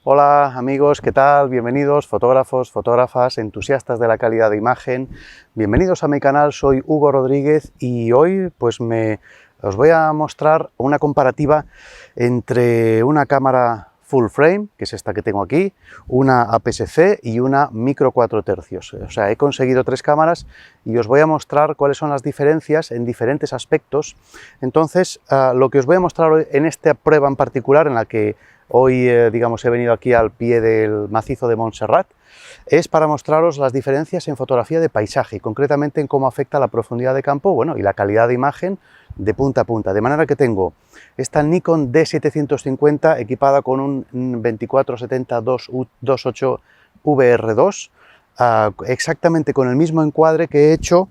Hola amigos, ¿qué tal? Bienvenidos fotógrafos, fotógrafas, entusiastas de la calidad de imagen. Bienvenidos a mi canal, soy Hugo Rodríguez y hoy os voy a mostrar una comparativa entre una cámara full frame, que es esta que tengo aquí, una APS-C y una micro 4 tercios. O sea, he conseguido tres cámaras y os voy a mostrar cuáles son las diferencias en diferentes aspectos. Entonces, lo que os voy a mostrar hoy en esta prueba en particular, en la que hoy, digamos, he venido aquí al pie del macizo de Montserrat, es para mostraros las diferencias en fotografía de paisaje y concretamente en cómo afecta la profundidad de campo, bueno, y la calidad de imagen de punta a punta. De manera que tengo esta Nikon D750 equipada con un 2470-2.8 VR2, exactamente con el mismo encuadre que he hecho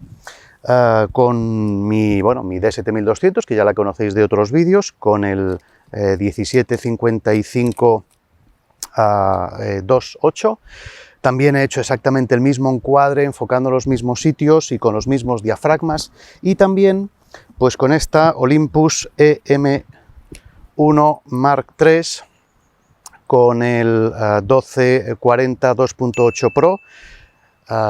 con mi D7200, que ya la conocéis de otros vídeos, con el 1755 2.8. También he hecho exactamente el mismo encuadre, enfocando los mismos sitios y con los mismos diafragmas. Y también, pues con esta Olympus EM1 Mark III, con el 1240 2.8 Pro,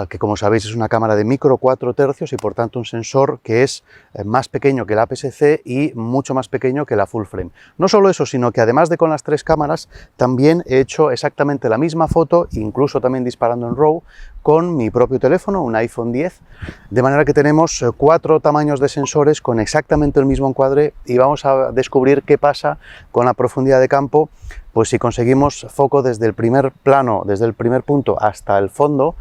que como sabéis es una cámara de micro 4 tercios y por tanto un sensor que es más pequeño que la APS-C y mucho más pequeño que la full frame. No solo eso, sino que además de con las tres cámaras, también he hecho exactamente la misma foto, incluso también disparando en RAW, con mi propio teléfono, un iPhone 10, de manera que tenemos cuatro tamaños de sensores con exactamente el mismo encuadre y vamos a descubrir qué pasa con la profundidad de campo, pues si conseguimos foco desde el primer plano, desde el primer punto hasta el fondo,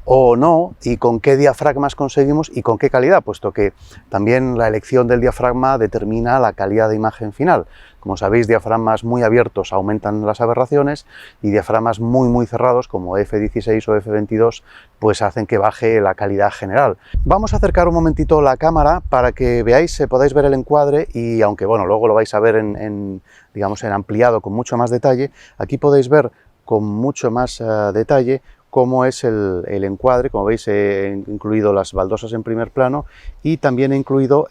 o no, y con qué diafragmas conseguimos y con qué calidad, puesto que también la elección del diafragma determina la calidad de imagen final. Como sabéis, diafragmas muy abiertos aumentan las aberraciones y diafragmas muy cerrados, como F16 o F22, pues hacen que baje la calidad general. Vamos a acercar un momentito la cámara para que veáis, podáis ver el encuadre y aunque bueno, luego lo vais a ver digamos, en ampliado con mucho más detalle, aquí podéis ver con mucho más detalle cómo es el encuadre. Como veis, he incluido las baldosas en primer plano y también he incluido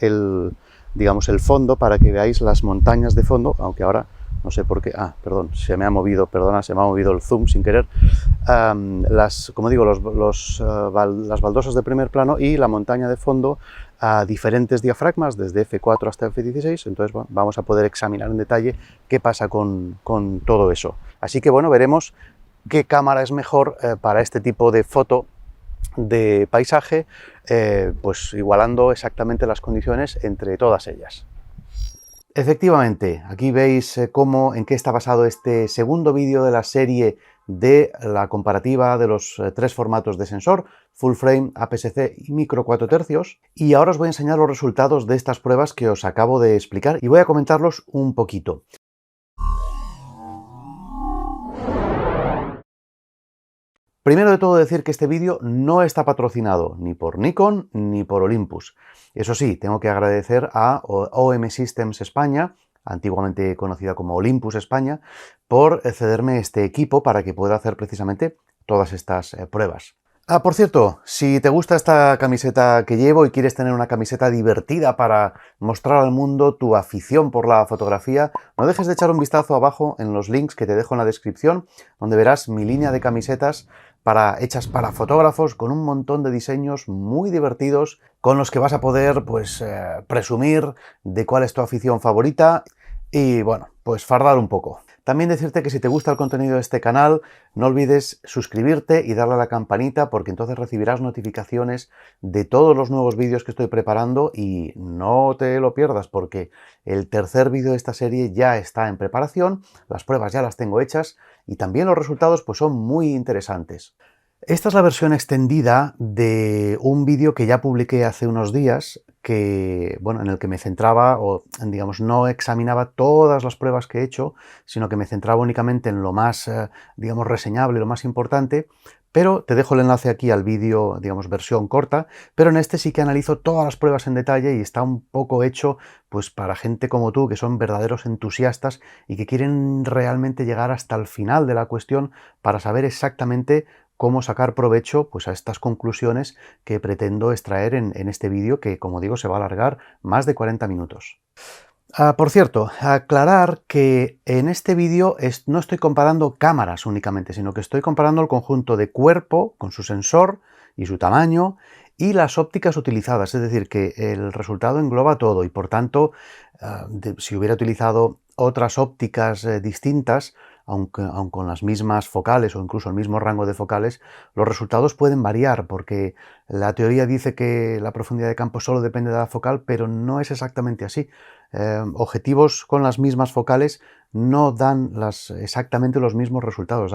digamos, el fondo para que veáis las montañas de fondo, aunque ahora no sé por qué, perdón, se me ha movido el zoom sin querer. Como digo, las baldosas de primer plano y la montaña de fondo a diferentes diafragmas, desde F4 hasta F16, entonces bueno, vamos a poder examinar en detalle qué pasa con todo eso. Así que bueno, veremos qué cámara es mejor para este tipo de foto de paisaje, pues igualando exactamente las condiciones entre todas ellas. Efectivamente, aquí veis en qué está basado este segundo vídeo de la serie de la comparativa de los tres formatos de sensor, full frame, APS-C y micro 4 tercios. Y ahora os voy a enseñar los resultados de estas pruebas que os acabo de explicar y voy a comentarlos un poquito. Primero de todo decir que este vídeo no está patrocinado ni por Nikon ni por Olympus. Eso sí, tengo que agradecer a OM Systems España, antiguamente conocida como Olympus España, por cederme este equipo para que pueda hacer precisamente todas estas pruebas. Por cierto, si te gusta esta camiseta que llevo y quieres tener una camiseta divertida para mostrar al mundo tu afición por la fotografía, no dejes de echar un vistazo abajo en los links que te dejo en la descripción, donde verás mi línea de camisetas hechas para fotógrafos con un montón de diseños muy divertidos con los que vas a poder presumir de cuál es tu afición favorita y bueno, pues fardar un poco. También decirte que si te gusta el contenido de este canal, no olvides suscribirte y darle a la campanita porque entonces recibirás notificaciones de todos los nuevos vídeos que estoy preparando y no te lo pierdas porque el tercer vídeo de esta serie ya está en preparación, las pruebas ya las tengo hechas y también los resultados pues son muy interesantes. Esta es la versión extendida de un vídeo que ya publiqué hace unos días, en el que me centraba, o digamos, no examinaba todas las pruebas que he hecho, sino que me centraba únicamente en lo más, digamos, reseñable, lo más importante, pero te dejo el enlace aquí al vídeo, digamos, versión corta, pero en este sí que analizo todas las pruebas en detalle y está un poco hecho pues para gente como tú, que son verdaderos entusiastas y que quieren realmente llegar hasta el final de la cuestión para saber exactamente cómo sacar provecho pues, a estas conclusiones que pretendo extraer en este vídeo que, como digo, se va a alargar más de 40 minutos. Por cierto, aclarar que en este vídeo no estoy comparando cámaras únicamente, sino que estoy comparando el conjunto de cuerpo con su sensor y su tamaño y las ópticas utilizadas, es decir, que el resultado engloba todo y por tanto, si hubiera utilizado otras ópticas distintas, aun con las mismas focales o incluso el mismo rango de focales, los resultados pueden variar porque la teoría dice que la profundidad de campo solo depende de la focal, pero no es exactamente así. Objetivos con las mismas focales no dan exactamente los mismos resultados.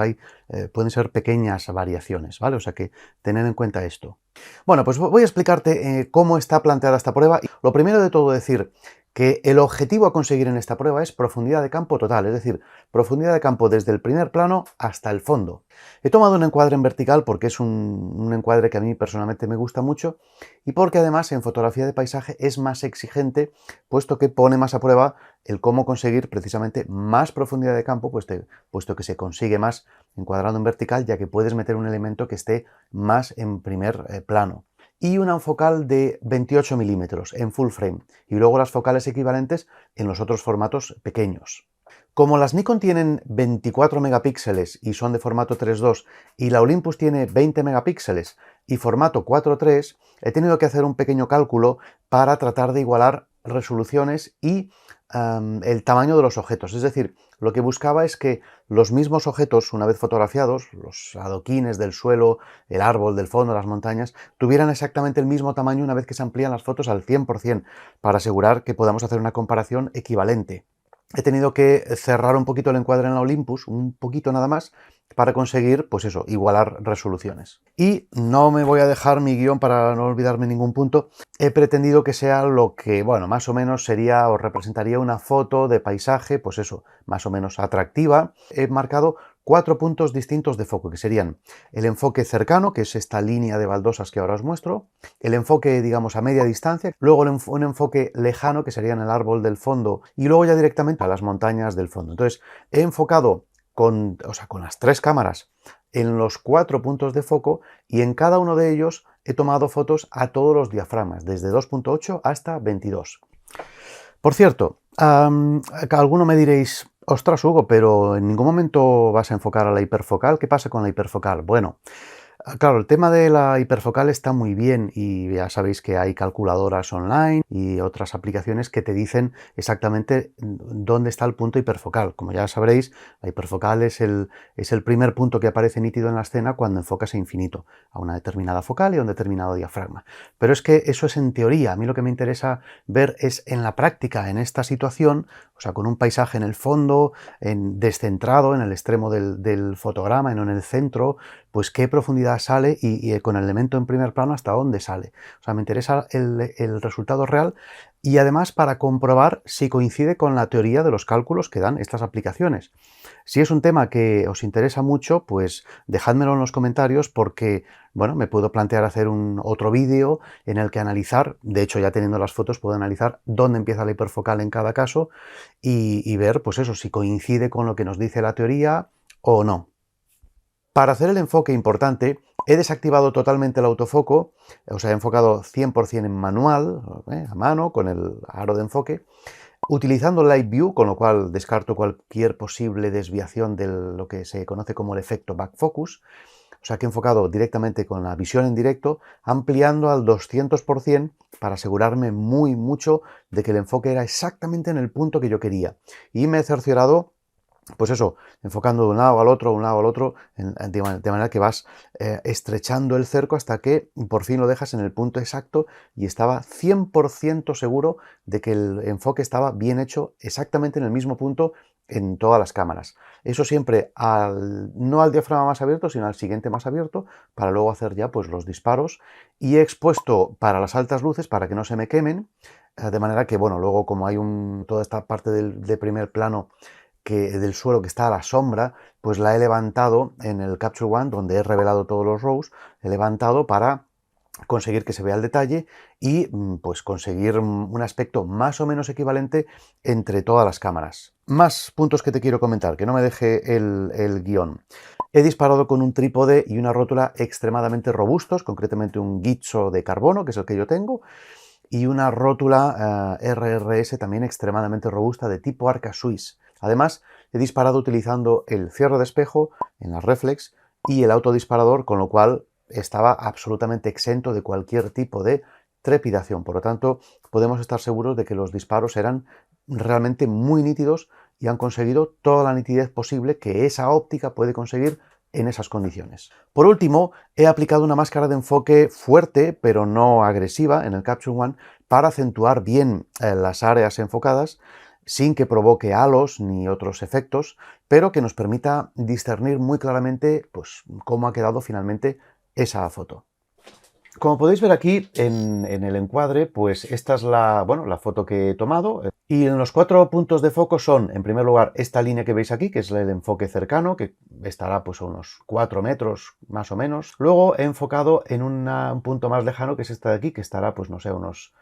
Pueden ser pequeñas variaciones, ¿vale? O sea que tened en cuenta esto. Bueno, pues voy a explicarte cómo está planteada esta prueba. Lo primero de todo decir que el objetivo a conseguir en esta prueba es profundidad de campo total, es decir, profundidad de campo desde el primer plano hasta el fondo. He tomado un encuadre en vertical porque es un encuadre que a mí personalmente me gusta mucho y porque además en fotografía de paisaje es más exigente, puesto que pone más a prueba el cómo conseguir precisamente más profundidad de campo, puesto que se consigue más encuadrando en vertical, ya que puedes meter un elemento que esté más en primer plano. Y una focal de 28 milímetros en full frame y luego las focales equivalentes en los otros formatos pequeños. Como las Nikon tienen 24 megapíxeles y son de formato 3.2 y la Olympus tiene 20 megapíxeles y formato 4.3, he tenido que hacer un pequeño cálculo para tratar de igualar resoluciones y el tamaño de los objetos. Es decir, lo que buscaba es que los mismos objetos, una vez fotografiados, los adoquines del suelo, el árbol del fondo, las montañas, tuvieran exactamente el mismo tamaño una vez que se amplían las fotos al 100%, para asegurar que podamos hacer una comparación equivalente. He tenido que cerrar un poquito el encuadre en la Olympus, un poquito nada más, para conseguir, pues eso, igualar resoluciones. Y no me voy a dejar mi guión para no olvidarme ningún punto. He pretendido que sea lo que, bueno, más o menos sería o representaría una foto de paisaje, pues eso, más o menos atractiva. He marcado 4 puntos distintos de foco, que serían el enfoque cercano, que es esta línea de baldosas que ahora os muestro, el enfoque, digamos, a media distancia, luego un enfoque lejano, que sería en el árbol del fondo, y luego ya directamente a las montañas del fondo. Entonces, he enfocado con las 3 cámaras en los 4 puntos de foco y en cada uno de ellos he tomado fotos a todos los diafragmas, desde 2.8 hasta 22. Por cierto, alguno me diréis, ostras Hugo, pero en ningún momento vas a enfocar a la hiperfocal. ¿Qué pasa con la hiperfocal? Bueno, claro, el tema de la hiperfocal está muy bien y ya sabéis que hay calculadoras online y otras aplicaciones que te dicen exactamente dónde está el punto hiperfocal. Como ya sabréis, la hiperfocal es el primer punto que aparece nítido en la escena cuando enfocas a infinito, a una determinada focal y a un determinado diafragma. Pero es que eso es en teoría. A mí lo que me interesa ver es en la práctica, en esta situación, o sea, con un paisaje en el fondo, descentrado, en el extremo del fotograma, en el centro, pues qué profundidad sale y con el elemento en primer plano hasta dónde sale. O sea, me interesa el resultado real y además para comprobar si coincide con la teoría de los cálculos que dan estas aplicaciones. Si es un tema que os interesa mucho, pues dejádmelo en los comentarios porque, bueno, me puedo plantear hacer otro vídeo en el que analizar, de hecho ya teniendo las fotos puedo analizar dónde empieza la hiperfocal en cada caso y ver, pues eso, si coincide con lo que nos dice la teoría o no. Para hacer el enfoque importante, he desactivado totalmente el autofoco, o sea, he enfocado 100% en manual, a mano, con el aro de enfoque, utilizando Live View, con lo cual descarto cualquier posible desviación de lo que se conoce como el efecto back focus. O sea que he enfocado directamente con la visión en directo, ampliando al 200% para asegurarme mucho de que el enfoque era exactamente en el punto que yo quería. Y me he cerciorado, pues eso, enfocando de un lado al otro, de manera que vas estrechando el cerco hasta que por fin lo dejas en el punto exacto y estaba 100% seguro de que el enfoque estaba bien hecho exactamente en el mismo punto en todas las cámaras. Eso siempre no al diafragma más abierto, sino al siguiente más abierto, para luego hacer ya pues los disparos. Y he expuesto para las altas luces para que no se me quemen, de manera que, bueno, luego como hay toda esta parte de primer plano del suelo que está a la sombra, pues la he levantado en el Capture One, donde he revelado todos los RAWs, he levantado para conseguir que se vea el detalle y pues conseguir un aspecto más o menos equivalente entre todas las cámaras. Más puntos que te quiero comentar, que no me deje el guión. He disparado con un trípode y una rótula extremadamente robustos, concretamente un Gitzo de carbono, que es el que yo tengo, y una rótula RRS también extremadamente robusta de tipo Arca Swiss. Además, he disparado utilizando el cierre de espejo en las reflex y el autodisparador, con lo cual estaba absolutamente exento de cualquier tipo de trepidación. Por lo tanto, podemos estar seguros de que los disparos eran realmente muy nítidos y han conseguido toda la nitidez posible que esa óptica puede conseguir en esas condiciones. Por último, he aplicado una máscara de enfoque fuerte, pero no agresiva, en el Capture One para acentuar bien las áreas enfocadas, sin que provoque halos ni otros efectos, pero que nos permita discernir muy claramente pues, cómo ha quedado finalmente esa foto. Como podéis ver aquí en el encuadre, pues esta es la foto que he tomado. Y en los 4 puntos de foco son, en primer lugar, esta línea que veis aquí, que es el enfoque cercano, que estará pues a unos 4 metros más o menos. Luego he enfocado en un punto más lejano, que es esta de aquí, que estará pues no sé, unos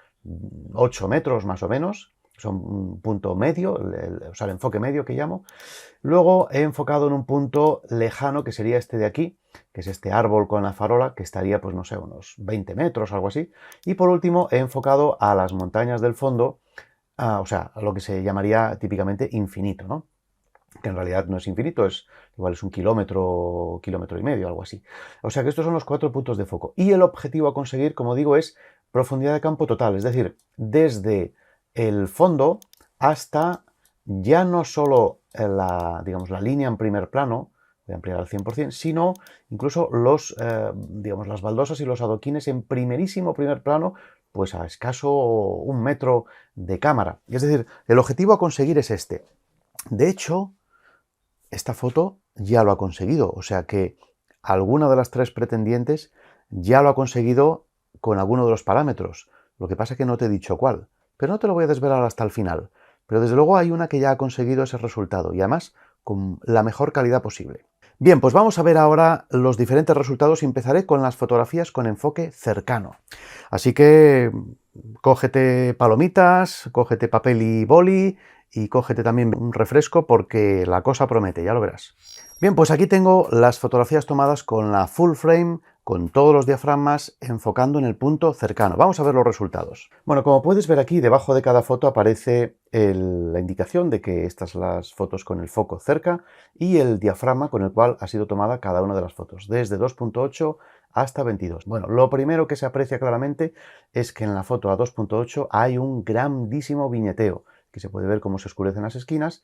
8 metros más o menos. Son un punto medio, o sea, el enfoque medio que llamo. Luego he enfocado en un punto lejano, que sería este de aquí, que es este árbol con la farola, que estaría, pues no sé, unos 20 metros, algo así. Y por último he enfocado a las montañas del fondo, o sea, a lo que se llamaría típicamente infinito, ¿no? Que en realidad no es infinito, igual es un kilómetro, kilómetro y medio, algo así. O sea que estos son los 4 puntos de foco. Y el objetivo a conseguir, como digo, es profundidad de campo total, es decir, desde el fondo hasta ya no solo digamos, la línea en primer plano, voy a ampliar al 100%, sino incluso digamos, las baldosas y los adoquines en primerísimo primer plano, pues a escaso 1 metro de cámara. Es decir, el objetivo a conseguir es este. De hecho, esta foto ya lo ha conseguido, o sea que alguna de las 3 pretendientes ya lo ha conseguido con alguno de los parámetros. Lo que pasa es que no te he dicho cuál, pero no te lo voy a desvelar hasta el final. Pero desde luego hay una que ya ha conseguido ese resultado y además con la mejor calidad posible. Bien, pues vamos a ver ahora los diferentes resultados y empezaré con las fotografías con enfoque cercano. Así que cógete palomitas, cógete papel y boli y cógete también un refresco porque la cosa promete, ya lo verás. Bien, pues aquí tengo las fotografías tomadas con la full frame, con todos los diafragmas enfocando en el punto cercano. Vamos a ver los resultados. Bueno, como puedes ver aquí, debajo de cada foto aparece la indicación de que estas son las fotos con el foco cerca y el diafragma con el cual ha sido tomada cada una de las fotos, desde 2.8 hasta 22. Bueno, lo primero que se aprecia claramente es que en la foto a 2.8 hay un grandísimo viñeteo, que se puede ver cómo se oscurecen las esquinas.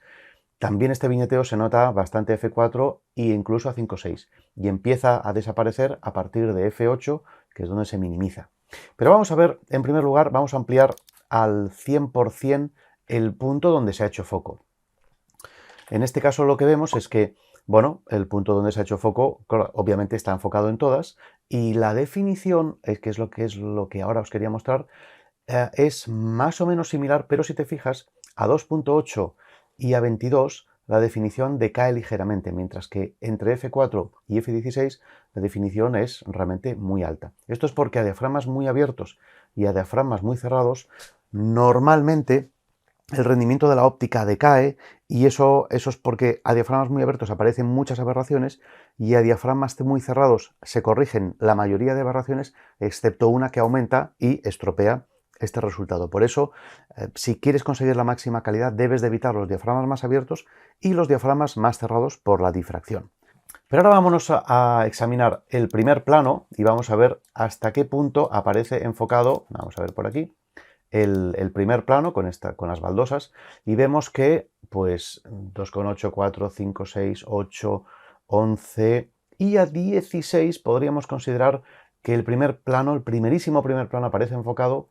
También este viñeteo se nota bastante f4 e incluso a 5.6 y empieza a desaparecer a partir de f8, que es donde se minimiza. Pero vamos a ver, en primer lugar, vamos a ampliar al 100% el punto donde se ha hecho foco. En este caso lo que vemos es que, bueno, el punto donde se ha hecho foco, claro, obviamente está enfocado en todas y la definición, que es lo que ahora os quería mostrar, es más o menos similar, pero si te fijas, a 2.8 y a 22 la definición decae ligeramente, mientras que entre f4 y f16 la definición es realmente muy alta. Esto es porque a diafragmas muy abiertos y a diafragmas muy cerrados, normalmente el rendimiento de la óptica decae y eso es porque a diafragmas muy abiertos aparecen muchas aberraciones y a diafragmas muy cerrados se corrigen la mayoría de aberraciones, excepto una que aumenta y estropea este resultado. Por eso, si quieres conseguir la máxima calidad, debes de evitar los diafragmas más abiertos y los diafragmas más cerrados por la difracción. Pero ahora vámonos a examinar el primer plano y vamos a ver hasta qué punto aparece enfocado, vamos a ver por aquí, el primer plano con las baldosas y vemos que pues 2,8, 4, 5, 6, 8, 11 y a 16 podríamos considerar que el primer plano, el primerísimo primer plano aparece enfocado.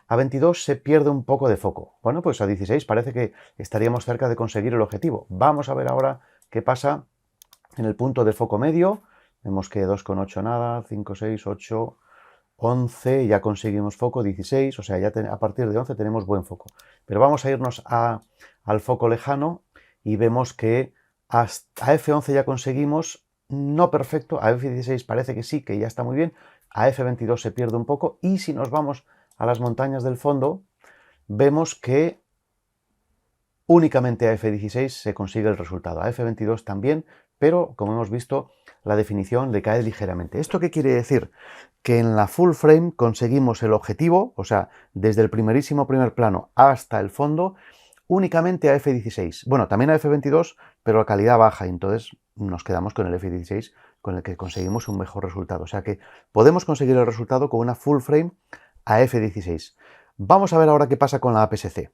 A 22 se pierde un poco de foco. Bueno, pues a 16 parece que estaríamos cerca de conseguir el objetivo. Vamos a ver ahora qué pasa en el punto de foco medio. Vemos que 2,8 nada, 5, 6, 8, 11, ya conseguimos foco, 16, o sea, ya a partir de 11 tenemos buen foco. Pero vamos a irnos al foco lejano y vemos que hasta a F11 ya conseguimos, no perfecto, a F16 parece que sí, que ya está muy bien, a F22 se pierde un poco y si nos vamos a las montañas del fondo, vemos que únicamente a F16 se consigue el resultado. A F22 también, pero como hemos visto, la definición decae ligeramente. ¿Esto qué quiere decir? Que en la full frame conseguimos el objetivo, o sea, desde el primerísimo primer plano hasta el fondo, únicamente a f16. Bueno, también a f22, pero la calidad baja, y entonces nos quedamos con el f16, con el que conseguimos un mejor resultado. O sea que podemos conseguir el resultado con una full frame a f16. Vamos a ver ahora qué pasa con la APS-C.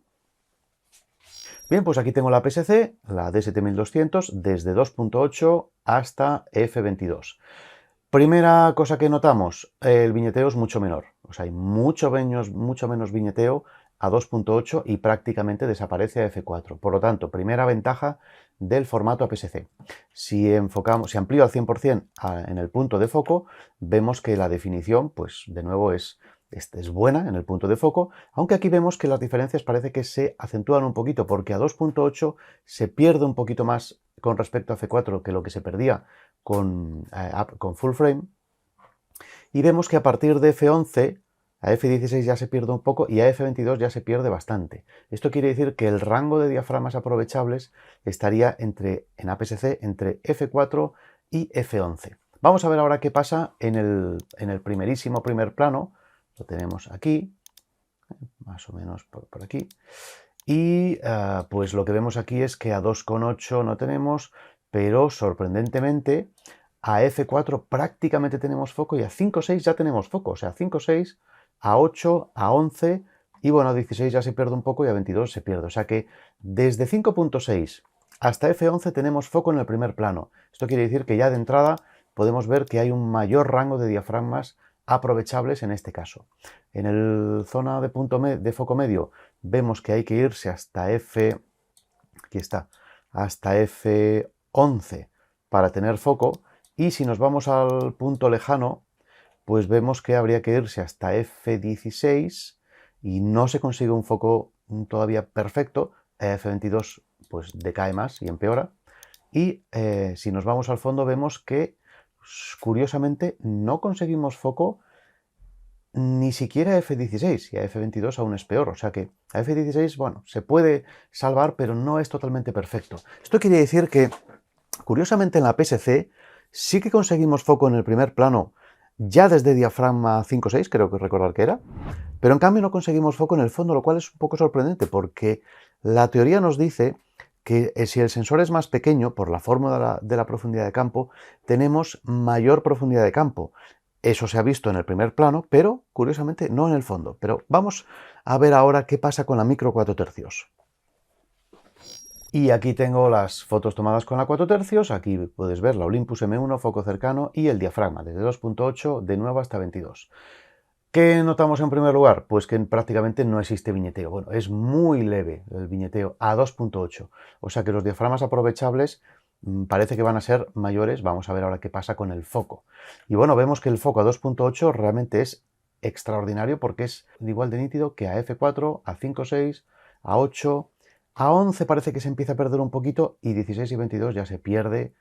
Bien, pues aquí tengo la APS-C, la D7200, desde 2.8 hasta f22. Primera cosa que notamos, el viñeteo es mucho menor, o sea, hay mucho menos viñeteo a 2.8 y prácticamente desaparece a f4. Por lo tanto, primera ventaja del formato APS-C. Si amplío al 100% en el punto de foco, vemos que la definición, pues de nuevo es buena en el punto de foco, aunque aquí vemos que las diferencias parece que se acentúan un poquito, porque a 2.8 se pierde un poquito más con respecto a f4 que lo que se perdía con full frame, y vemos que a partir de f11 a f16 ya se pierde un poco y a f22 ya se pierde bastante. Esto quiere decir que el rango de diafragmas aprovechables estaría en APS-C entre f4 y f11. Vamos a ver ahora qué pasa en el primerísimo primer plano. Lo tenemos aquí, más o menos por aquí. Y pues lo que vemos aquí es que a 2.8 no tenemos, pero sorprendentemente a f4 prácticamente tenemos foco y a 5.6 ya tenemos foco. O sea, 5.6, a 8, a 11 y bueno, a 16 ya se pierde un poco y a 22 se pierde. O sea que desde 5.6 hasta f11 tenemos foco en el primer plano. Esto quiere decir que ya de entrada podemos ver que hay un mayor rango de diafragmas aprovechables en este caso. En el zona de foco medio vemos que hay que irse hasta hasta f11 para tener foco, y si nos vamos al punto lejano, pues vemos que habría que irse hasta f16 y no se consigue un foco todavía perfecto. f22 pues decae más y empeora, y si nos vamos al fondo vemos que curiosamente no conseguimos foco ni siquiera a f16, y a f22 aún es peor. O sea que a f16, bueno, se puede salvar, pero no es totalmente perfecto. Esto quiere decir que, curiosamente, en la APS-C sí que conseguimos foco en el primer plano ya desde diafragma 5.6, creo que recordar que era, pero en cambio no conseguimos foco en el fondo, lo cual es un poco sorprendente, porque la teoría nos dice que si el sensor es más pequeño, por la fórmula de la profundidad de campo, tenemos mayor profundidad de campo. Eso se ha visto en el primer plano, pero curiosamente no en el fondo. Pero vamos a ver ahora qué pasa con la micro 4 tercios. Y aquí tengo las fotos tomadas con la 4 tercios. Aquí puedes ver la Olympus M1, foco cercano y el diafragma, desde 2.8 de nuevo hasta 22. ¿Qué notamos en primer lugar? Pues que prácticamente no existe viñeteo. Bueno, es muy leve el viñeteo a 2.8. O sea que los diafragmas aprovechables parece que van a ser mayores. Vamos a ver ahora qué pasa con el foco. Y bueno, vemos que el foco a 2.8 realmente es extraordinario, porque es igual de nítido que a f4, a 5.6, a 8, a 11 parece que se empieza a perder un poquito, y 16 y 22 ya se pierde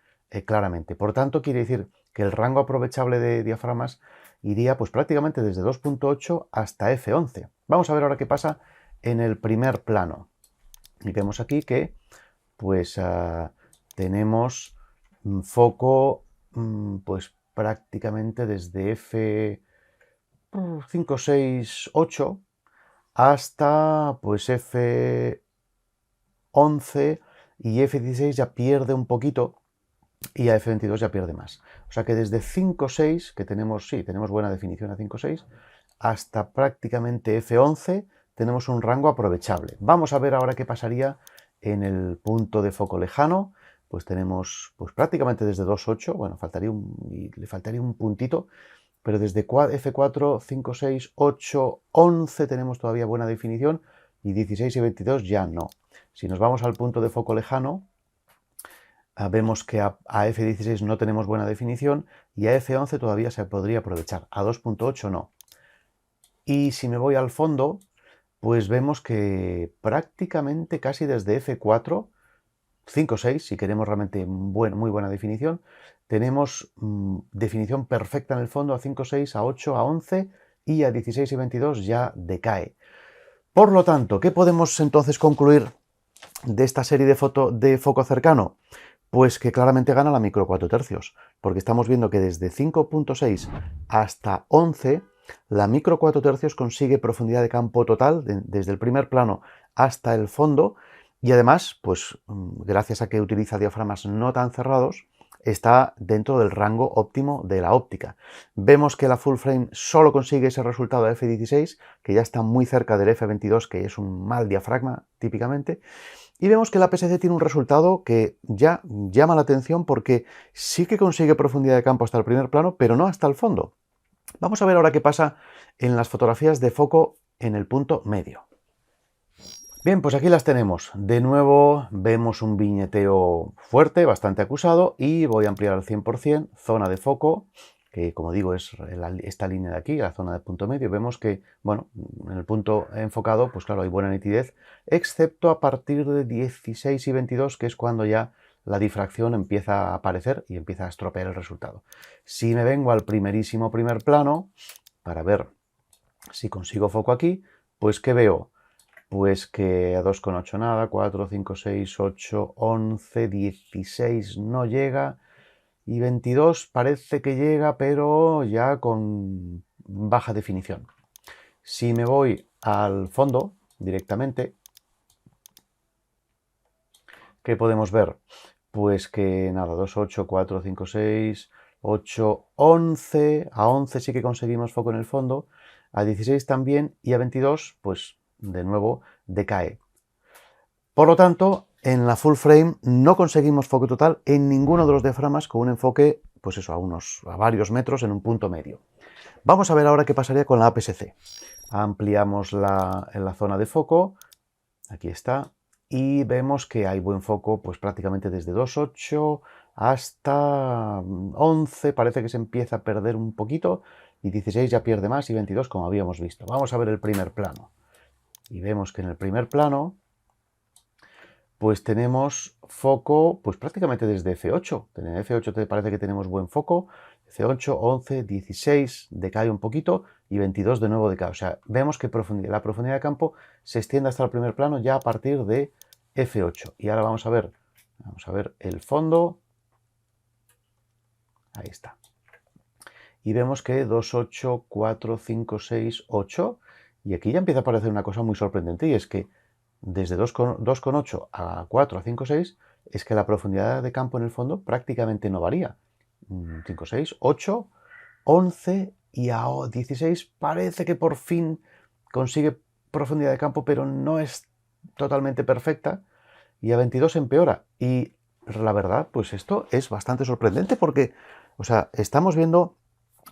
claramente. Por tanto, quiere decir que el rango aprovechable de diafragmas iría pues prácticamente desde 2.8 hasta f11. Vamos a ver ahora qué pasa en el primer plano. Y vemos aquí que pues tenemos foco pues prácticamente desde f5, 6, 8 hasta pues f11, y f16 ya pierde un poquito y a f22 ya pierde más. O sea que desde 5.6, que tenemos buena definición a 5.6, hasta prácticamente f11 tenemos un rango aprovechable. Vamos a ver ahora qué pasaría en el punto de foco lejano. Pues tenemos pues prácticamente desde 2.8, bueno, le faltaría un puntito, pero desde f4, 5, 6, 8, 11 tenemos todavía buena definición, y 16 y 22 ya no. Si nos vamos al punto de foco lejano, vemos que a f16 no tenemos buena definición y a f11 todavía se podría aprovechar, a 2.8 no. Y si me voy al fondo, pues vemos que prácticamente casi desde f4, 5, 6, si queremos realmente muy buena definición, tenemos definición perfecta en el fondo a 5, 6, a 8, a 11, y a 16 y 22 ya decae. Por lo tanto, ¿qué podemos entonces concluir de esta serie de foco cercano? Pues que claramente gana la micro 4 tercios, porque estamos viendo que desde 5.6 hasta 11, la micro 4 tercios consigue profundidad de campo total desde el primer plano hasta el fondo, y además, pues gracias a que utiliza diafragmas no tan cerrados, está dentro del rango óptimo de la óptica. Vemos que la full frame solo consigue ese resultado de f16, que ya está muy cerca del f22, que es un mal diafragma típicamente, y vemos que la APS-C tiene un resultado que ya llama la atención porque sí que consigue profundidad de campo hasta el primer plano, pero no hasta el fondo. Vamos a ver ahora qué pasa en las fotografías de foco en el punto medio. Bien, pues aquí las tenemos. De nuevo vemos un viñeteo fuerte, bastante acusado, y voy a ampliar al 100%, zona de foco, que como digo es esta línea de aquí, la zona de punto medio. Vemos que, bueno, en el punto enfocado, pues claro, hay buena nitidez, excepto a partir de 16 y 22, que es cuando ya la difracción empieza a aparecer y empieza a estropear el resultado. Si me vengo al primerísimo primer plano, para ver si consigo foco aquí, pues ¿qué veo? Pues que a 2,8 nada, 4, 5, 6, 8, 11, 16 no llega y 22 parece que llega, pero ya con baja definición. Si me voy al fondo directamente, ¿qué podemos ver? Pues que nada, 2, 8, 4, 5, 6, 8, 11, a 11 sí que conseguimos foco en el fondo, a 16 también y a 22 pues de nuevo decae. Por lo tanto, en la full frame no conseguimos foco total en ninguno de los diafragmas con un enfoque, pues eso, a varios metros en un punto medio. Vamos a ver ahora qué pasaría con la APS-C. Ampliamos en la zona de foco, aquí está, y vemos que hay buen foco pues prácticamente desde 2,8 hasta 11, parece que se empieza a perder un poquito, y 16 ya pierde más y 22 como habíamos visto. Vamos a ver el primer plano. Y vemos que en el primer plano pues tenemos foco pues prácticamente desde F8. En F8 te parece que tenemos buen foco, F8, 11, 16 decae un poquito y 22 de nuevo decae. O sea, vemos que la profundidad de campo se extiende hasta el primer plano ya a partir de F8. Y ahora vamos a ver el fondo. Ahí está. Y vemos que 2, 8, 4, 5, 6, 8. Y aquí ya empieza a aparecer una cosa muy sorprendente y es que desde 2,8 a 4 a 5, 6 es que la profundidad de campo en el fondo prácticamente no varía. 5, 6, 8, 11 y a 16 parece que por fin consigue profundidad de campo, pero no es totalmente perfecta, y a 22 empeora. Y la verdad, pues esto es bastante sorprendente porque, o sea, estamos viendo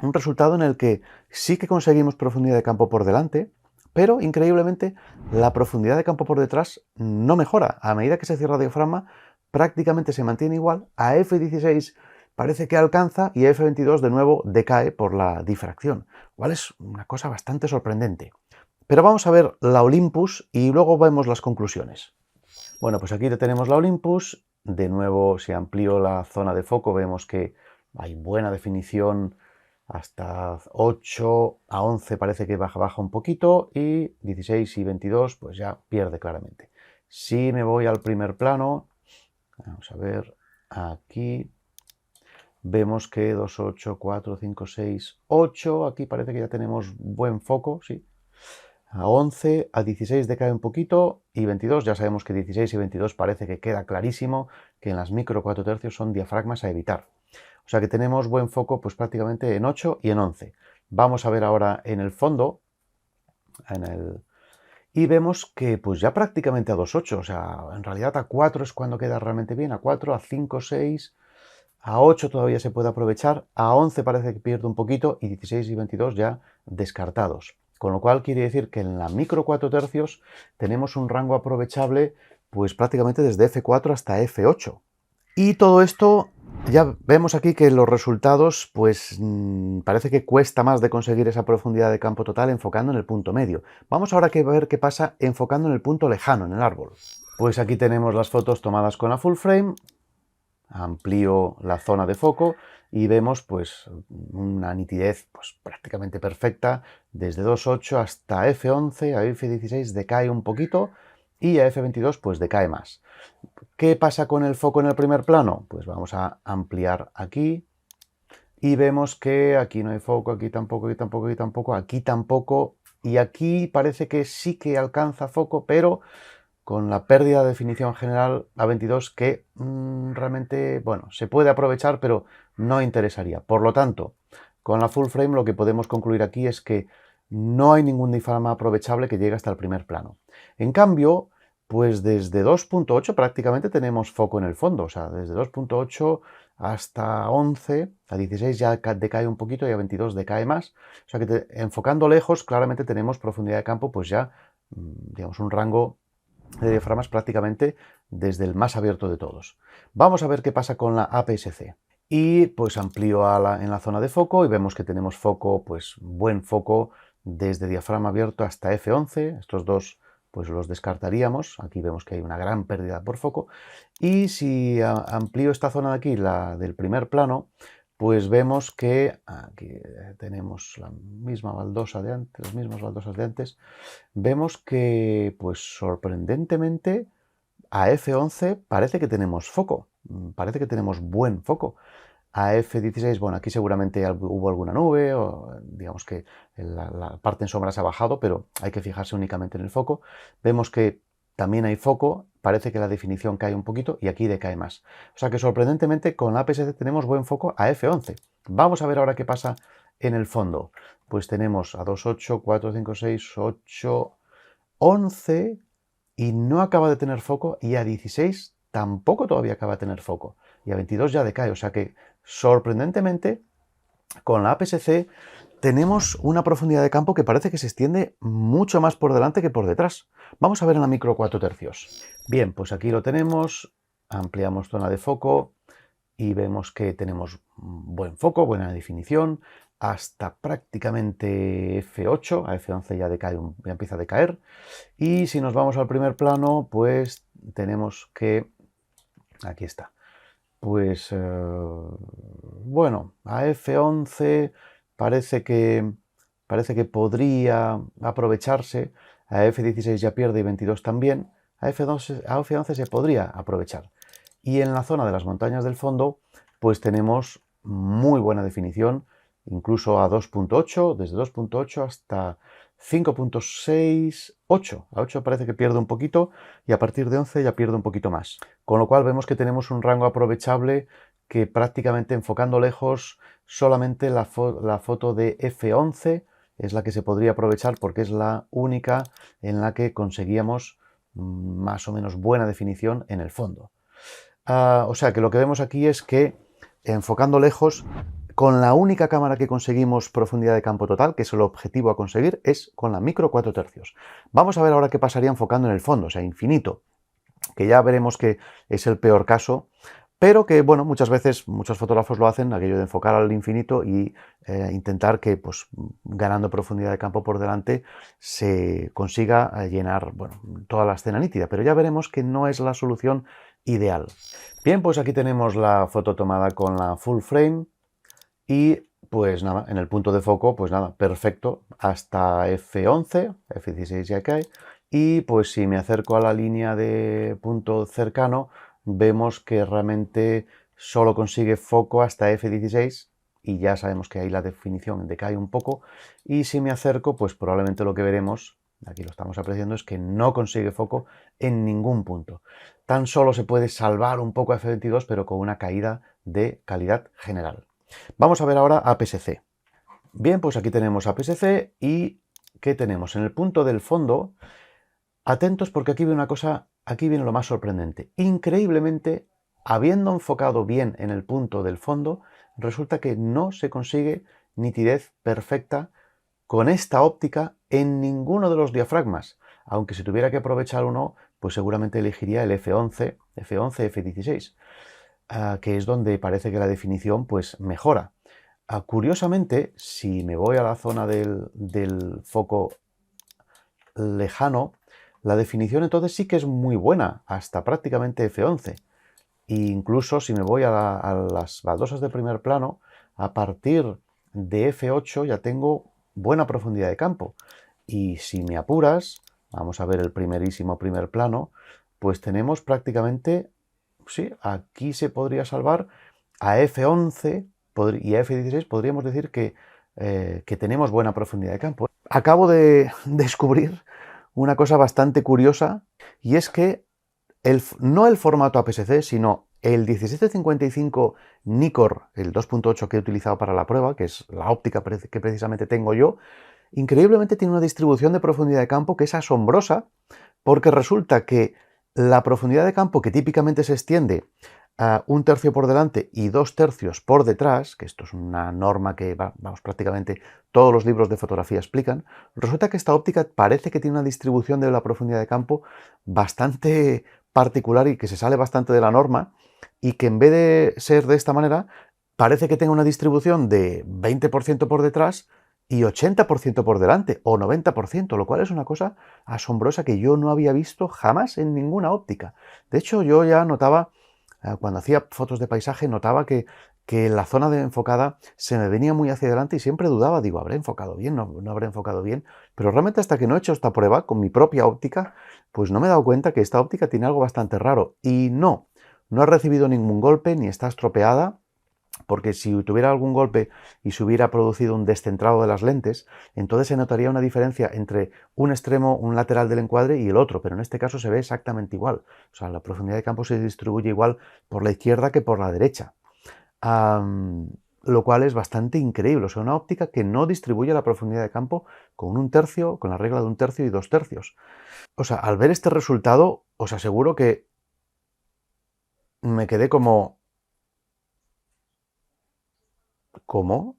un resultado en el que sí que conseguimos profundidad de campo por delante, pero increíblemente la profundidad de campo por detrás no mejora. A medida que se cierra el diafragma, prácticamente se mantiene igual. A F16 parece que alcanza y a F22 de nuevo decae por la difracción, cual es una cosa bastante sorprendente. Pero vamos a ver la Olympus y luego vemos las conclusiones. Bueno, pues aquí tenemos la Olympus. De nuevo, si amplío la zona de foco, vemos que hay buena definición. Hasta 8 a 11 parece que baja un poquito y 16 y 22 pues ya pierde claramente. Si me voy al primer plano, vamos a ver aquí, vemos que 2, 8, 4, 5, 6, 8, aquí parece que ya tenemos buen foco, sí. A 11, a 16 decae un poquito y 22, ya sabemos que 16 y 22 parece que queda clarísimo que en las micro 4 tercios son diafragmas a evitar. O sea que tenemos buen foco pues prácticamente en 8 y en 11. Vamos a ver ahora en el fondo, y vemos que pues ya prácticamente a 2,8, o sea, en realidad a 4 es cuando queda realmente bien, a 4, a 5, 6, a 8 todavía se puede aprovechar, a 11 parece que pierde un poquito y 16 y 22 ya descartados. Con lo cual quiere decir que en la micro 4 tercios tenemos un rango aprovechable pues prácticamente desde F4 hasta F8. Y todo esto, ya vemos aquí que los resultados, pues parece que cuesta más de conseguir esa profundidad de campo total enfocando en el punto medio. Vamos ahora a ver qué pasa enfocando en el punto lejano, en el árbol. Pues aquí tenemos las fotos tomadas con la full frame. Amplío la zona de foco y vemos pues una nitidez pues prácticamente perfecta desde 2,8 hasta F11, a F16 decae un poquito y a f22 pues decae más. ¿Qué pasa con el foco en el primer plano? Pues vamos a ampliar aquí y vemos que aquí no hay foco, aquí tampoco, aquí tampoco, aquí tampoco, aquí tampoco, y aquí parece que sí que alcanza foco, pero con la pérdida de definición general A22 que realmente, bueno, se puede aprovechar, pero no interesaría. Por lo tanto, con la full frame lo que podemos concluir aquí es que no hay ningún diafragma aprovechable que llegue hasta el primer plano. En cambio, pues desde 2.8 prácticamente tenemos foco en el fondo, o sea, desde 2.8 hasta 11, a 16 ya decae un poquito y a 22 decae más, o sea que enfocando lejos claramente tenemos profundidad de campo pues ya, digamos, un rango de diafragmas prácticamente desde el más abierto de todos. Vamos a ver qué pasa con la APS-C. Y pues amplío en la zona de foco y vemos que tenemos foco, pues buen foco desde diafragma abierto hasta F11. Estos dos pues los descartaríamos. Aquí vemos que hay una gran pérdida por foco. Y si amplío esta zona de aquí, la del primer plano, pues vemos que aquí tenemos la misma baldosa de antes, las mismas baldosas de antes. Vemos que, pues sorprendentemente, a F11 parece que tenemos foco, parece que tenemos buen foco. A F16, bueno, aquí seguramente hubo alguna nube, o digamos que la parte en sombras ha bajado, pero hay que fijarse únicamente en el foco. Vemos que también hay foco, parece que la definición cae un poquito y aquí decae más. O sea que sorprendentemente con la APS-C tenemos buen foco a F11. Vamos a ver ahora qué pasa en el fondo. Pues tenemos a 2, 8, 4, 5, 6, 8, 11 y no acaba de tener foco, y a 16 tampoco todavía acaba de tener foco, y a 22 ya decae, o sea que sorprendentemente con la APS-C tenemos una profundidad de campo que parece que se extiende mucho más por delante que por detrás. Vamos a ver en la micro 4 tercios. Bien, pues aquí lo tenemos, ampliamos zona de foco y vemos que tenemos buen foco, buena definición, hasta prácticamente F8, a F11 ya ya empieza a decaer. Y si nos vamos al primer plano, pues tenemos que, aquí está, pues bueno, a F11 parece que podría aprovecharse, a F16 ya pierde y 22 también, a F11 se podría aprovechar. Y en la zona de las montañas del fondo, pues tenemos muy buena definición, incluso a 2.8, desde 2.8 hasta 5.6, 8. A 8 parece que pierde un poquito y a partir de 11 ya pierde un poquito más. Con lo cual vemos que tenemos un rango aprovechable que prácticamente enfocando lejos, solamente la foto de F11 es la que se podría aprovechar porque es la única en la que conseguíamos más o menos buena definición en el fondo. O sea que lo que vemos aquí es que enfocando lejos, con la única cámara que conseguimos profundidad de campo total, que es el objetivo a conseguir, es con la micro 4 tercios. Vamos a ver ahora qué pasaría enfocando en el fondo, o sea, infinito, que ya veremos que es el peor caso, pero que, bueno, muchas veces muchos fotógrafos lo hacen, aquello de enfocar al infinito y intentar que, pues, ganando profundidad de campo por delante, se consiga llenar, bueno, toda la escena nítida, pero ya veremos que no es la solución ideal. Bien, pues aquí tenemos la foto tomada con la full frame y, pues nada, en el punto de foco, pues nada, perfecto, hasta F11, F16 ya cae, y pues si me acerco a la línea de punto cercano, vemos que realmente solo consigue foco hasta F16 y ya sabemos que ahí la definición decae un poco, y si me acerco, pues probablemente lo que veremos, aquí lo estamos apreciando, es que no consigue foco en ningún punto. Tan solo se puede salvar un poco a F22, pero con una caída de calidad general. Vamos a ver ahora APS-C. Bien, pues aquí tenemos APS-C y ¿qué tenemos? En el punto del fondo, atentos porque aquí viene una cosa, aquí viene lo más sorprendente. Increíblemente, habiendo enfocado bien en el punto del fondo, resulta que no se consigue nitidez perfecta con esta óptica en ninguno de los diafragmas. Aunque si tuviera que aprovechar uno, pues seguramente elegiría el F11, F16, que es donde parece que la definición pues mejora. Curiosamente, si me voy a la zona del foco lejano, la definición entonces sí que es muy buena, hasta prácticamente F11. E incluso si me voy a las baldosas de primer plano, a partir de F8 ya tengo buena profundidad de campo. Y si me apuras, vamos a ver el primer plano, pues tenemos prácticamente, sí, aquí se podría salvar a f11 y a f16 podríamos decir que tenemos buena profundidad de campo. Acabo de descubrir una cosa bastante curiosa, y es que no el formato APS-C, sino el 1755 Nikkor, el 2.8 que he utilizado para la prueba, que es la óptica que precisamente tengo yo, increíblemente tiene una distribución de profundidad de campo que es asombrosa, porque resulta que la profundidad de campo que típicamente se extiende a 1/3 por delante y 2/3 por detrás, que esto es una norma que vamos, prácticamente todos los libros de fotografía explican, resulta que esta óptica parece que tiene una distribución de la profundidad de campo bastante particular y que se sale bastante de la norma, y que en vez de ser de esta manera, parece que tenga una distribución de 20% por detrás y 80% por delante, o 90%, lo cual es una cosa asombrosa que yo no había visto jamás en ninguna óptica. De hecho, yo ya notaba, cuando hacía fotos de paisaje, notaba que la zona de enfocada se me venía muy hacia adelante y siempre dudaba, digo, ¿habré enfocado bien? ¿No habré enfocado bien? Pero realmente hasta que no he hecho esta prueba con mi propia óptica, pues no me he dado cuenta que esta óptica tiene algo bastante raro. Y no ha recibido ningún golpe ni está estropeada, porque si tuviera algún golpe y se hubiera producido un descentrado de las lentes, entonces se notaría una diferencia entre un extremo, un lateral del encuadre y el otro, pero en este caso se ve exactamente igual. O sea, la profundidad de campo se distribuye igual por la izquierda que por la derecha, lo cual es bastante increíble. O sea, una óptica que no distribuye la profundidad de campo con 1/3, con la regla de 1/3 y 2/3. O sea, al ver este resultado, os aseguro que me quedé como... ¿Cómo?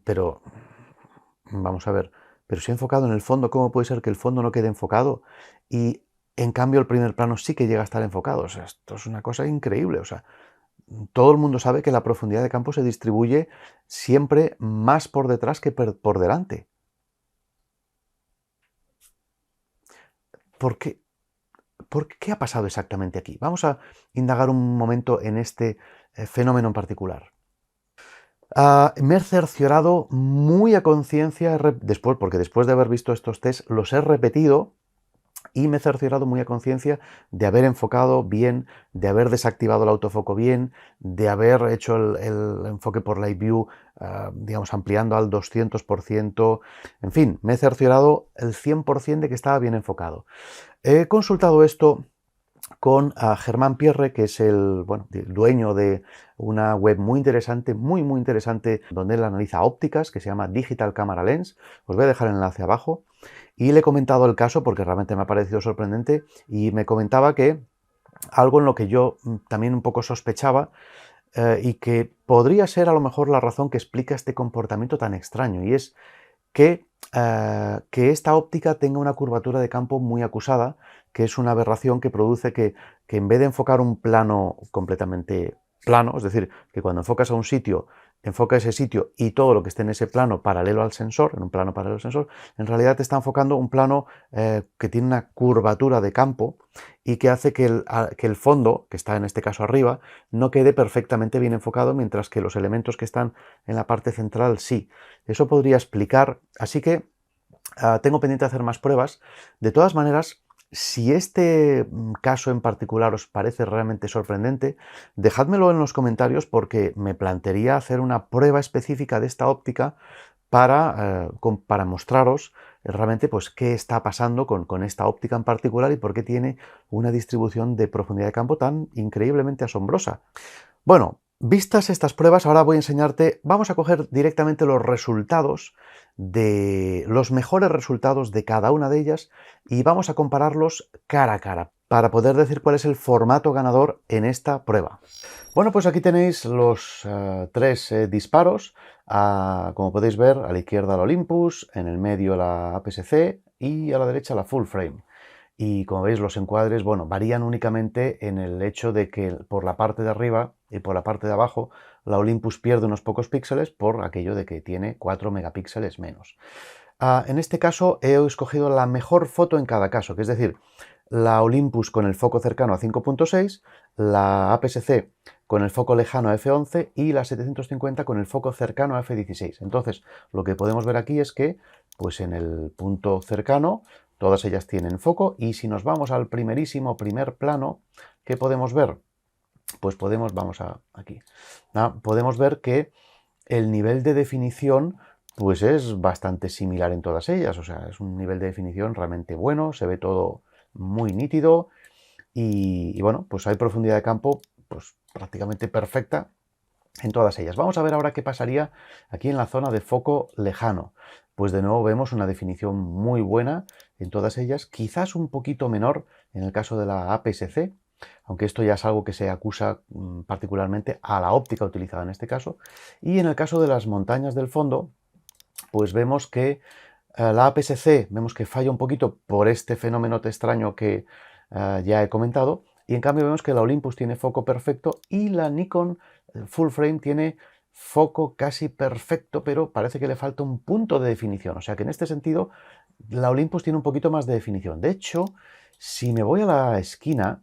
Pero, vamos a ver, pero si he enfocado en el fondo, ¿cómo puede ser que el fondo no quede enfocado? Y en cambio el primer plano sí que llega a estar enfocado. O sea, esto es una cosa increíble. O sea, todo el mundo sabe que la profundidad de campo se distribuye siempre más por detrás que por delante. ¿Por qué? ¿Qué ha pasado exactamente aquí? Vamos a indagar un momento en este fenómeno en particular. Me he cerciorado muy a conciencia, porque después de haber visto estos test los he repetido, y me he cerciorado muy a conciencia de haber enfocado bien, de haber desactivado el autofoco bien, de haber hecho el enfoque por Live View, digamos, ampliando al 200%, en fin, me he cerciorado el 100% de que estaba bien enfocado. He consultado esto con Germán Pierre, que es el dueño de una web muy interesante, muy interesante, donde él analiza ópticas, que se llama Digital Camera Lens. Os voy a dejar el enlace abajo. Y le he comentado el caso porque realmente me ha parecido sorprendente, y me comentaba que algo en lo que yo también un poco sospechaba, y que podría ser a lo mejor la razón que explica este comportamiento tan extraño, y es que esta óptica tenga una curvatura de campo muy acusada, que es una aberración que produce que en vez de enfocar un plano completamente plano, es decir, que cuando enfocas a un sitio, enfoca ese sitio y todo lo que esté en ese plano paralelo al sensor, en un plano paralelo al sensor, en realidad te está enfocando un plano que tiene una curvatura de campo y que hace que el fondo, que está en este caso arriba, no quede perfectamente bien enfocado, mientras que los elementos que están en la parte central sí. Eso podría explicar, así que tengo pendiente hacer más pruebas. De todas maneras, si este caso en particular os parece realmente sorprendente, dejádmelo en los comentarios, porque me plantearía hacer una prueba específica de esta óptica para mostraros realmente pues qué está pasando con esta óptica en particular y por qué tiene una distribución de profundidad de campo tan increíblemente asombrosa. Bueno, vistas estas pruebas, ahora voy a enseñarte, vamos a coger directamente los mejores resultados de cada una de ellas, y vamos a compararlos cara a cara para poder decir cuál es el formato ganador en esta prueba. Bueno, pues aquí tenéis los tres disparos. Como podéis ver, a la izquierda la Olympus, en el medio la APS-C y a la derecha la Full Frame. Y como veis, los encuadres, bueno, varían únicamente en el hecho de que por la parte de arriba y por la parte de abajo la Olympus pierde unos pocos píxeles por aquello de que tiene 4 megapíxeles menos. En este caso he escogido la mejor foto en cada caso, que es decir, la Olympus con el foco cercano a 5.6, la APS-C con el foco lejano a f11 y la 750 con el foco cercano a f16. Entonces, lo que podemos ver aquí es que, pues en el punto cercano, todas ellas tienen foco, y si nos vamos al primer plano, ¿qué podemos ver? Pues podemos, aquí, podemos ver que el nivel de definición pues es bastante similar en todas ellas, o sea, es un nivel de definición realmente bueno, se ve todo muy nítido y bueno, pues hay profundidad de campo pues prácticamente perfecta en todas ellas. Vamos a ver ahora qué pasaría aquí en la zona de foco lejano. Pues de nuevo vemos una definición muy buena en todas ellas, quizás un poquito menor en el caso de la APS-C, aunque esto ya es algo que se acusa particularmente a la óptica utilizada en este caso. Y en el caso de las montañas del fondo, pues vemos que la APS-C vemos que falla un poquito por este fenómeno extraño que ya he comentado, y en cambio vemos que la Olympus tiene foco perfecto y la Nikon Full Frame tiene foco casi perfecto, pero parece que le falta un punto de definición. O sea que en este sentido la Olympus tiene un poquito más de definición. De hecho, si me voy a la esquina,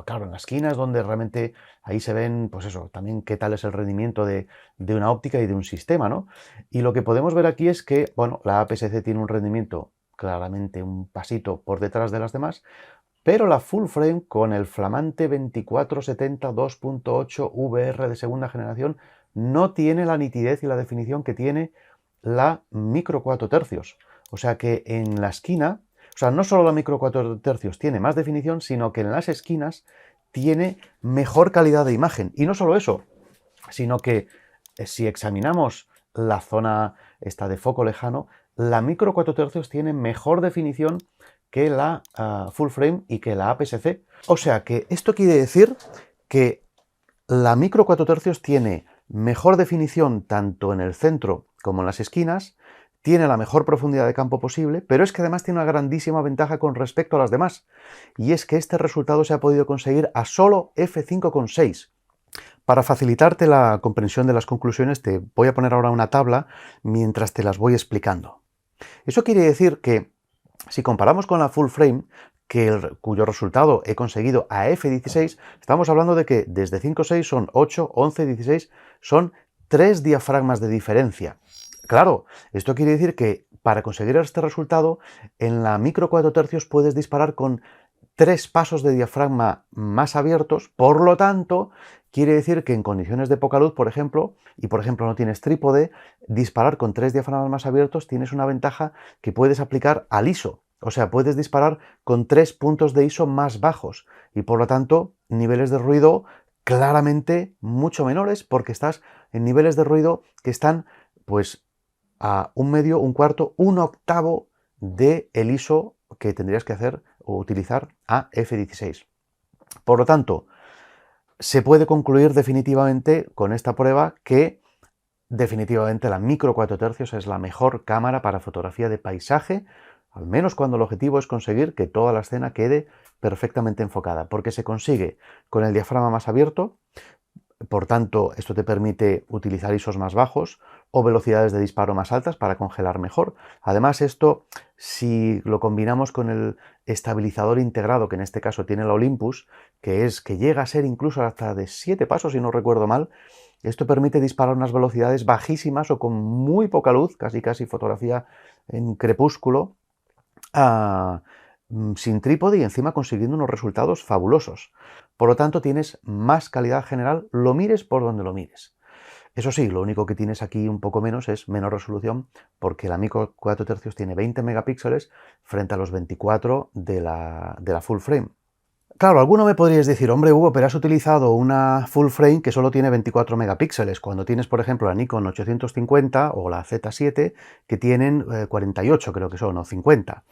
claro, en la esquina es donde realmente ahí se ven, pues eso, también qué tal es el rendimiento de una óptica y de un sistema, ¿no? Y lo que podemos ver aquí es que, bueno, la APS-C tiene un rendimiento claramente un pasito por detrás de las demás, pero la Full Frame con el flamante 2470 2.8 VR de segunda generación no tiene la nitidez y la definición que tiene la micro 4 tercios. O sea que en la esquina, o sea, no solo la micro 4 tercios tiene más definición, sino que en las esquinas tiene mejor calidad de imagen. Y no solo eso, sino que si examinamos la zona esta de foco lejano, la micro 4 tercios tiene mejor definición que la Full Frame y que la APS-C. O sea que esto quiere decir que la micro 4 tercios tiene mejor definición tanto en el centro como en las esquinas, tiene la mejor profundidad de campo posible, pero es que además tiene una grandísima ventaja con respecto a las demás, y es que este resultado se ha podido conseguir a solo f5,6. Para facilitarte la comprensión de las conclusiones, te voy a poner ahora una tabla mientras te las voy explicando. Eso quiere decir que si comparamos con la Full Frame, cuyo resultado he conseguido a f16, estamos hablando de que desde 5,6 son 8, 11, 16, son 3 diafragmas de diferencia. Claro, esto quiere decir que para conseguir este resultado, en la micro 4 tercios puedes disparar con 3 pasos de diafragma más abiertos, por lo tanto, quiere decir que en condiciones de poca luz, por ejemplo, y por ejemplo no tienes trípode, disparar con 3 diafragmas más abiertos tienes una ventaja que puedes aplicar al ISO. O sea, puedes disparar con 3 puntos de ISO más bajos y por lo tanto niveles de ruido claramente mucho menores, porque estás en niveles de ruido que están pues a un medio, un cuarto, un octavo del ISO que tendrías que hacer o utilizar a f16. Por lo tanto, se puede concluir definitivamente con esta prueba que definitivamente la micro 4 tercios es la mejor cámara para fotografía de paisaje, al menos cuando el objetivo es conseguir que toda la escena quede perfectamente enfocada, porque se consigue con el diafragma más abierto. Por tanto, esto te permite utilizar ISOs más bajos o velocidades de disparo más altas para congelar mejor. Además, esto, si lo combinamos con el estabilizador integrado, que en este caso tiene la Olympus, que llega a ser incluso hasta de 7 pasos, si no recuerdo mal, esto permite disparar unas velocidades bajísimas o con muy poca luz, casi fotografía en crepúsculo, sin trípode y encima consiguiendo unos resultados fabulosos. Por lo tanto, tienes más calidad general, lo mires por donde lo mires. Eso sí, lo único que tienes aquí un poco menos es menos resolución, porque la micro 4 tercios tiene 20 megapíxeles frente a los 24 de la Full Frame. Claro, alguno me podríais decir, hombre Hugo, pero has utilizado una Full Frame que solo tiene 24 megapíxeles, cuando tienes, por ejemplo, la Nikon 850 o la Z7, que tienen 48, creo que son, o 50.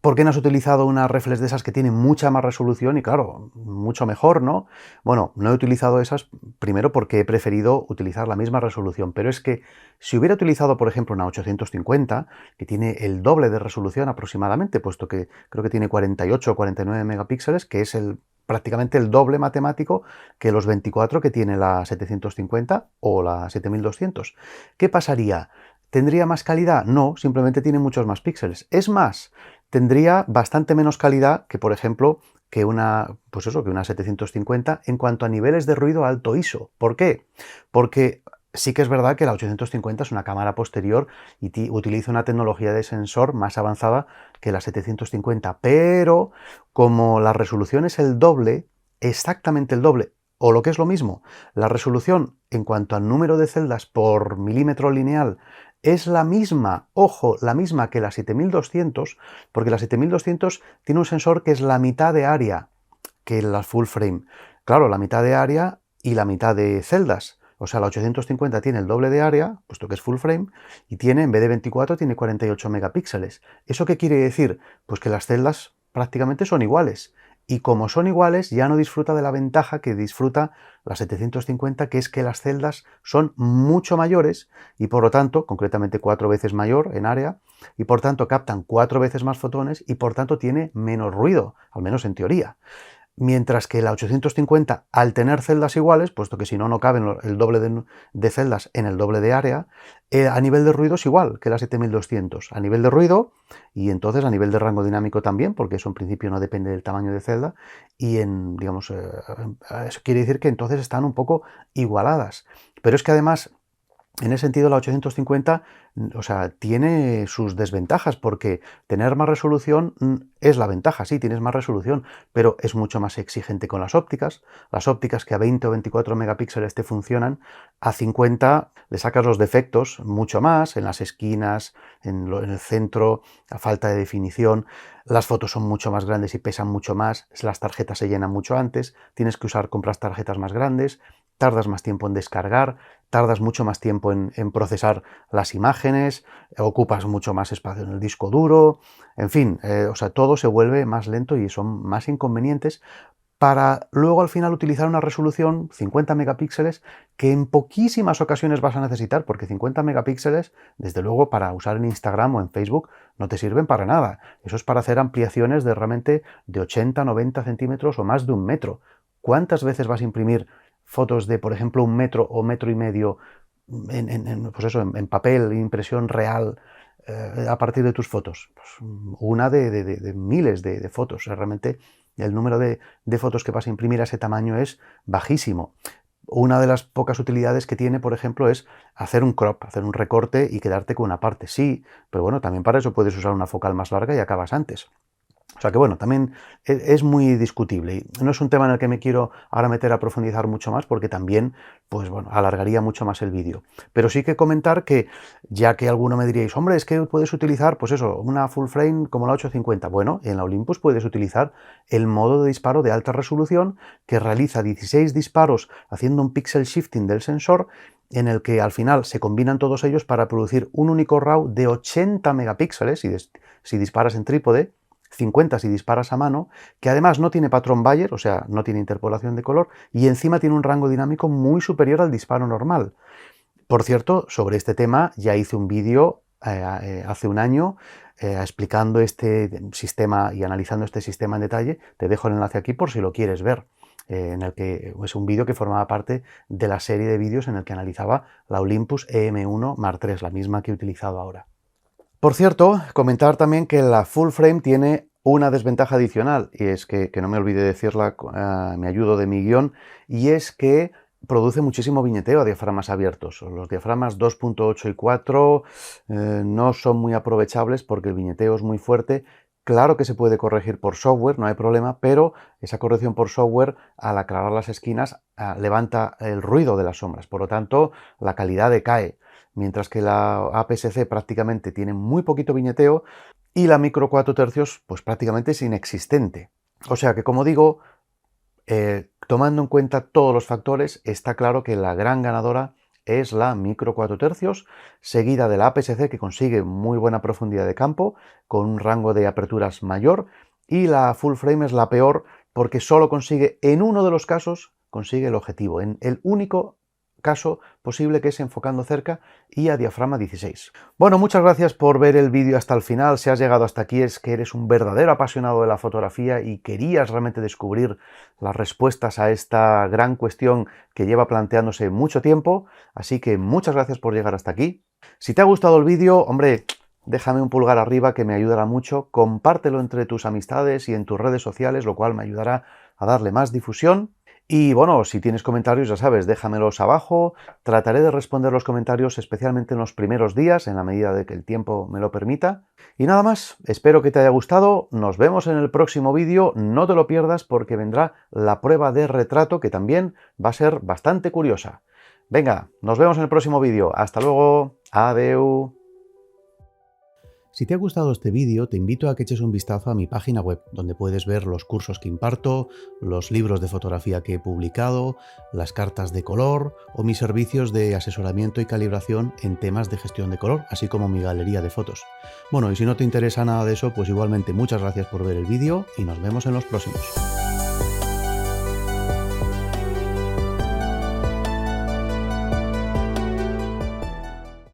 ¿Por qué no has utilizado una reflex de esas que tienen mucha más resolución y, claro, mucho mejor, ¿no? Bueno, no he utilizado esas, primero porque he preferido utilizar la misma resolución, pero es que si hubiera utilizado, por ejemplo, una 850, que tiene el doble de resolución aproximadamente, puesto que creo que tiene 48 o 49 megapíxeles, que es prácticamente el doble matemático que los 24 que tiene la 750 o la 7200. ¿Qué pasaría? ¿Tendría más calidad? No, simplemente tiene muchos más píxeles. Es más, tendría bastante menos calidad que, por ejemplo, que una 750 en cuanto a niveles de ruido alto ISO. ¿Por qué? Porque sí que es verdad que la 850 es una cámara posterior y utiliza una tecnología de sensor más avanzada que la 750, pero como la resolución es el doble, exactamente el doble, o lo que es lo mismo, la resolución en cuanto al número de celdas por milímetro lineal es la misma, ojo, la misma que la 7200, porque la 7200 tiene un sensor que es la mitad de área que la full frame. Claro, la mitad de área y la mitad de celdas. O sea, la 850 tiene el doble de área, puesto que es full frame, y tiene, en vez de 24, tiene 48 megapíxeles. ¿Eso qué quiere decir? Pues que las celdas prácticamente son iguales. Y como son iguales, ya no disfruta de la ventaja que disfruta la 750, que es que las celdas son mucho mayores y por lo tanto, concretamente 4 veces mayor en área, y por tanto captan 4 veces más fotones y por tanto tiene menos ruido, al menos en teoría. Mientras que la 850, al tener celdas iguales, puesto que si no, no caben el doble de celdas en el doble de área, a nivel de ruido es igual que la 7200. A nivel de ruido, y entonces a nivel de rango dinámico también, porque eso en principio no depende del tamaño de celda, y digamos, eso quiere decir que entonces están un poco igualadas. Pero es que además, en ese sentido, la 850, o sea, tiene sus desventajas, porque tener más resolución es la ventaja, sí, tienes más resolución, pero es mucho más exigente con las ópticas que a 20 o 24 megapíxeles te funcionan, a 50 le sacas los defectos mucho más, en las esquinas, en el centro, a falta de definición, las fotos son mucho más grandes y pesan mucho más, las tarjetas se llenan mucho antes, tienes que comprar tarjetas más grandes, tardas más tiempo en descargar, tardas mucho más tiempo en procesar las imágenes, ocupas mucho más espacio en el disco duro, en fin, o sea, todo se vuelve más lento y son más inconvenientes para luego al final utilizar una resolución 50 megapíxeles que en poquísimas ocasiones vas a necesitar, porque 50 megapíxeles, desde luego, para usar en Instagram o en Facebook no te sirven para nada. Eso es para hacer ampliaciones de realmente de 80, 90 centímetros o más de 1 metro. ¿Cuántas veces vas a imprimir fotos de, por ejemplo, 1 metro o metro y medio en papel, impresión real, a partir de tus fotos? Pues una de miles de fotos. Realmente el número de fotos que vas a imprimir a ese tamaño es bajísimo. Una de las pocas utilidades que tiene, por ejemplo, es hacer un crop, hacer un recorte y quedarte con una parte. Sí, pero bueno, también para eso puedes usar una focal más larga y acabas antes. O sea que bueno, también es muy discutible y no es un tema en el que me quiero ahora meter a profundizar mucho más porque también, pues bueno, alargaría mucho más el vídeo. Pero sí que comentar que, ya que alguno me diríais, hombre, es que puedes utilizar, pues eso, una full frame como la 850. Bueno, en la Olympus puedes utilizar el modo de disparo de alta resolución que realiza 16 disparos haciendo un pixel shifting del sensor en el que al final se combinan todos ellos para producir un único RAW de 80 megapíxeles si disparas en trípode, 50 si disparas a mano, que además no tiene patrón Bayer, o sea, no tiene interpolación de color, y encima tiene un rango dinámico muy superior al disparo normal. Por cierto, sobre este tema ya hice un vídeo hace un año explicando este sistema y analizando este sistema en detalle. Te dejo el enlace aquí por si lo quieres ver, en el que es un vídeo que formaba parte de la serie de vídeos en el que analizaba la Olympus EM1 Mark III, la misma que he utilizado ahora. Por cierto, comentar también que la full frame tiene una desventaja adicional, y es que no me olvide decirla, me ayudo de mi guión, y es que produce muchísimo viñeteo a diafragmas abiertos. Los diafragmas 2.8 y 4 no son muy aprovechables porque el viñeteo es muy fuerte. Claro que se puede corregir por software, no hay problema, pero esa corrección por software, al aclarar las esquinas, levanta el ruido de las sombras. Por lo tanto, la calidad decae. Mientras que la APS-C prácticamente tiene muy poquito viñeteo y la micro 4 tercios pues prácticamente es inexistente. O sea que, como digo, tomando en cuenta todos los factores, está claro que la gran ganadora es la micro 4 tercios, seguida de la APS-C, que consigue muy buena profundidad de campo, con un rango de aperturas mayor, y la full frame es la peor porque solo consigue, en uno de los casos, consigue el objetivo, en el único caso posible, que es enfocando cerca y a diafragma 16. Bueno, muchas gracias por ver el vídeo hasta el final. Si has llegado hasta aquí es que eres un verdadero apasionado de la fotografía y querías realmente descubrir las respuestas a esta gran cuestión que lleva planteándose mucho tiempo. Así que muchas gracias por llegar hasta aquí. Si te ha gustado el vídeo, hombre, déjame un pulgar arriba que me ayudará mucho, compártelo entre tus amistades y en tus redes sociales, lo cual me ayudará a darle más difusión. Y bueno, si tienes comentarios, ya sabes, déjamelos abajo. Trataré de responder los comentarios, especialmente en los primeros días, en la medida de que el tiempo me lo permita. Y nada más, espero que te haya gustado. Nos vemos en el próximo vídeo. No te lo pierdas porque vendrá la prueba de retrato, que también va a ser bastante curiosa. Venga, nos vemos en el próximo vídeo. Hasta luego. Adeu. Si te ha gustado este vídeo, te invito a que eches un vistazo a mi página web, donde puedes ver los cursos que imparto, los libros de fotografía que he publicado, las cartas de color o mis servicios de asesoramiento y calibración en temas de gestión de color, así como mi galería de fotos. Bueno, y si no te interesa nada de eso, pues igualmente muchas gracias por ver el vídeo y nos vemos en los próximos.